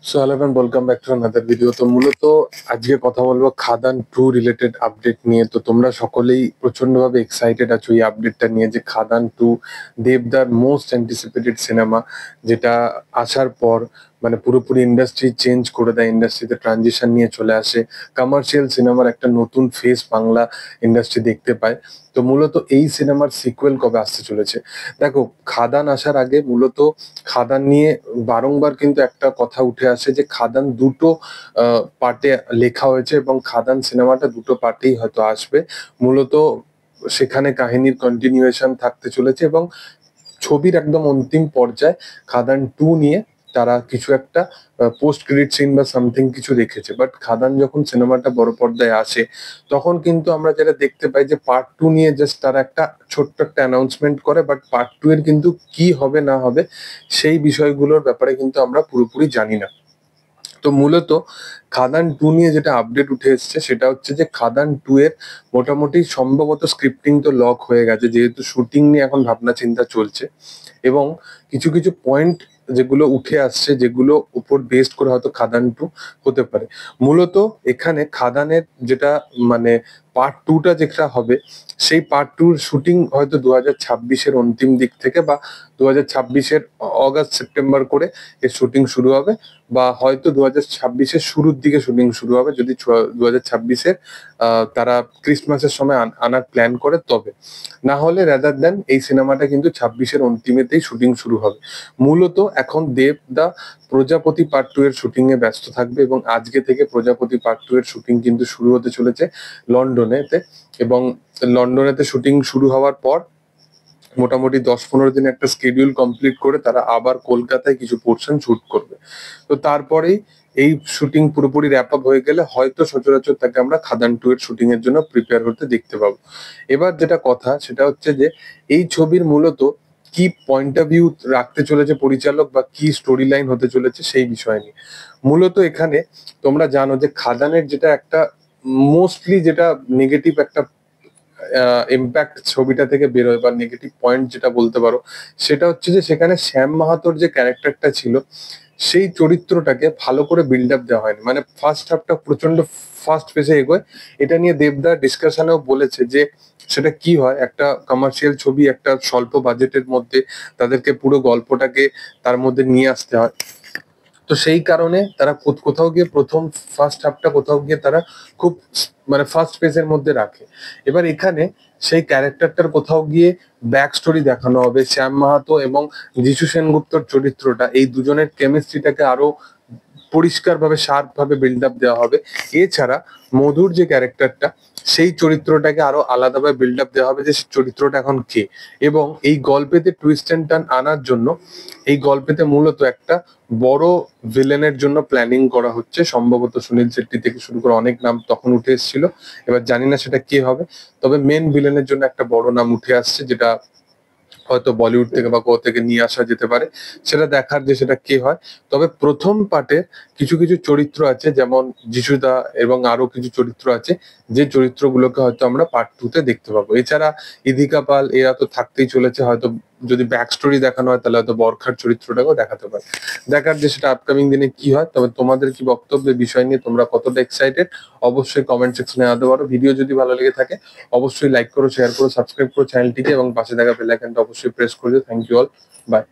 So hello and welcome back to another video. তো মূলত আজকে কথা বলবো খাদান 2 রিলেটেড আপডেট নিয়ে। তো তোমরা সকলেই প্রচন্ডভাবে এক্সাইটেড আছো এই আপডেটটা নিয়ে, যে খাদান 2 দেবদার মোস্ট অ্যান্টিসিপেটেড সিনেমা, যেটা আসার পর মানে পুরোপুরি ইন্ডাস্ট্রি চেঞ্জ করে দেয়, ইন্ডাস্ট্রিতে ট্রানজিশন নিয়ে চলে আসে, কমার্শিয়াল সিনেমার একটা নতুন ফেস বাংলা ইন্ডাস্ট্রি দেখতে পায়। তো মূলত এই সিনেমার সিকুয়েল কবে আসতে চলেছে? দেখো, খাদান আসার আগে মূলত খাদান নিয়ে বারংবার কিন্তু একটা কথা উঠে আসে যে খাদান দুটো পার্টে লেখা হয়েছে এবং খাদান সিনেমাটা দুটো পার্টেই হয়তো আসবে। মূলত সেখানে কাহিনীর কন্টিনিউয়েশন থাকতে চলেছে এবং ছবির একদম অন্তিম পর্যায়ে খাদান 2 নিয়ে তারা কিছু একটা পোস্ট ক্রেডিট সিন বা সামথিং কিছু রেখেছে। বাট খাদান যখন সিনেমাটা বড় পর্দায় আসে, তখন কিন্তু আমরা যেটা দেখতে পাই যে পার্ট 2 নিয়ে জাস্ট তারা একটা ছোট্ট একটা অ্যানাউন্সমেন্ট করে, বাট পার্ট 2 এর কিন্তু কি হবে না হবে সেই বিষয়গুলোর ব্যাপারে কিন্তু আমরা পুরোপুরি জানি না। তো মূলত খাদান 2 নিয়ে যেটা আপডেট উঠে এসছে সেটা হচ্ছে যে খাদান 2 এর মোটামুটি সম্ভবত স্ক্রিপ্টিং তো লক হয়ে গেছে, যেহেতু শুটিং নিয়ে এখন ভাবনা চিন্তা চলছে এবং কিছু কিছু পয়েন্ট যেগুলো উঠে আসছে, যেগুলো উপর বেসড করে হয়তো খাদান 2 হতে পারে। মূলত এখানে খাদানের যেটা মানে পার্ট 2টা যেটা হবে, সেই পার্ট 2 এর শুটিং হয়তো 2026-এর অন্তিম দিক থেকে বা 2026-এর অগাস্ট সেপ্টেম্বর করে এর শুটিং শুরু হবে, বা হয়তো 2026-এর শুরুর দিকে শুটিং শুরু হবে যদি 2026-এর তারা ক্রিসমাসের সময় আনার প্ল্যান করে। তবে না হলে রাদার দেন এই সিনেমাটা কিন্তু 26-এর অন্তিমেতেই শুটিং শুরু হবে। মূলত এখন দেবদা প্রজাপতি পার্ট 2 এর শুটিং এ ব্যস্ত থাকবে এবং আজকে থেকে প্রজাপতি পার্ট 2 এর শুটিং কিন্তু শুরু হতে চলেছে লন্ডনেতে। এবং লন্ডনেতে শুটিং শুরু হওয়ার পর মোটামুটি 10-15 দিন একটা স্কেডিউল কমপ্লিট করে তারা আবার কলকাতায় কিছু পোর্শন শুট করবে। তো তারপরেই এই শুটিং পুরোপুরি র্যাপ আপ হয়ে গেলে হয়তো সচরাচর তাকে আমরা খাদান 2 এর শুটিং এর জন্য প্রিপেয়ার হতে দেখতে পাবো। এবার যেটা কথা সেটা হচ্ছে যে এই ছবির মূলত কি পয়েন্ট অফ ভিউ রাখতে চলেছে পরিচালক বা কি স্টোরি লাইন হতে চলেছে সেই বিষয় নিয়ে। মূলত এখানে তোমরা জানো যে খাদানের যেটা একটা মোস্টলি যেটা নেগেটিভ একটা ইম্প্যাক্ট ছবিটা থেকে বেরোয় বা নেগেটিভ পয়েন্ট যেটা বলতে পারো, সেটা হচ্ছে যে সেখানে শ্যাম মাহাতোর যে ক্যারেক্টারটা ছিল সেই চরিত্রটাকে ভালো করে বিল্ড আপ দেওয়া হয়নি। মানে ফার্স্ট হাফটা প্রচন্ড ফার্স্ট পেসে এগোয়। এটা নিয়ে দেবদা ডিসকাশনেও বলেছে যে সেটা কি হয়, একটা কমার্শিয়াল ছবি একটা স্বল্প বাজেটের মধ্যে তাদেরকে পুরো গল্পটাকে তার মধ্যে নিয়ে আসতে হয়। তো সেই কারণে তারা কোথাও গিয়ে প্রথম ফার্স্ট হাফটা কোথাও গিয়ে তারা খুব মানে ফার্স্ট পেজের মধ্যে রাখে। এবার এখানে সেই ক্যারেক্টারটার কোথাও গিয়ে ব্যাক স্টোরি দেখানো হবে। শ্যাম মাহাতো এবং যিশু সেনগুপ্তর চরিত্রটা, এই দুজনের কেমিস্ট্রিটাকে আরো পরিষ্কারভাবে শার্প ভাবে বিল্ড আপ দেওয়া হবে। এছাড়া মধুর যে ক্যারেক্টারটা, সেই চরিত্রটাকে আরো আলাদাভাবে বিল্ড আপ দেওয়া হবে যে চরিত্রটা এখন কে। এবং এই গল্পেতে টুইস্ট এন্ড টার্ন আনার জন্য এই গল্পেতে মূলত একটা বড় ভিলেনের জন্য প্ল্যানিং করা হচ্ছে। সম্ভবত সুনীল শেট্টি থেকে শুরু করে অনেক নাম তখন উঠে এসেছিল, এবার জানি না সেটা কে হবে। তবে মেন ভিলেনের জন্য একটা বড় নাম উঠে আসছে, যেটা হয়তো বলিউড থেকে বা কোথা থেকে নিয়ে আসা যেতে পারে, সেটা দেখার যে সেটা কে হয়। তবে প্রথম পার্টে কিছু কিছু চরিত্র আছে, যেমন যিশুদা এবং আরো কিছু চরিত্র আছে, যে চরিত্রগুলোকে হয়তো আমরা পার্ট 2 তে দেখতে পাবো। এছাড়া ইদিকা পাল এরা তো থাকতেই চলেছে, হয়তো যদি ব্যাক স্টোরি দেখানো হয় তাহলে হয়তো বরখার চরিত্রটাকেও দেখাতে পারে। দেখার যে সেটা আপকামিং দিনে কি হয়। তবে তোমাদের কি বক্তব্য এই বিষয় নিয়ে, তোমরা কতটা এক্সাইটেড অবশ্যই কমেন্ট সেকশনে জানাতে পারো। ভিডিও যদি ভালো লেগে থাকে অবশ্যই লাইক করো, শেয়ার করো, সাবস্ক্রাইব করো চ্যানেলটিকে এবং পাশে থাকা বেল আইকনটা অবশ্যই প্রেস করে দিও। Thank you all, by.